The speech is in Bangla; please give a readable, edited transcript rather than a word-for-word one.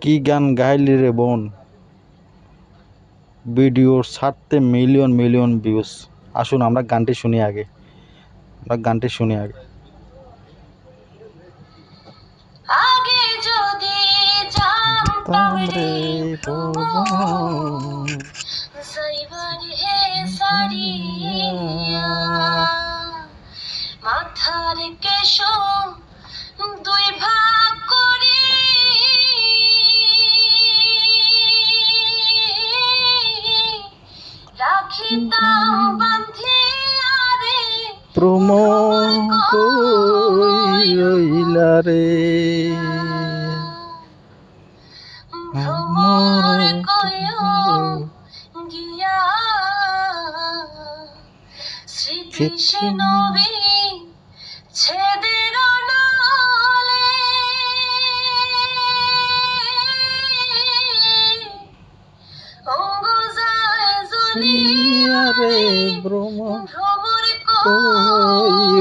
কি গান গাইলি রে বোন, ভিডিও ছাড়তে মিলিয়ন মিলিয়ন ভিউজ। আসুন আমরা গানটি শুনি আগে, আগে যদি জানতাম রে বোন, সাইবার হে সারিয়া মাথার কেশ দুই ভাগ করি রাখিতাম বান্ধিয়া রে প্রমোদ কই রইলা রে, ভ্রমর কইও গিয়া স্মৃতি সে নবী ছেদের নালে অঙ্গ যায় জ্বলিয়া রে ভ্রমর ভ্রমর কই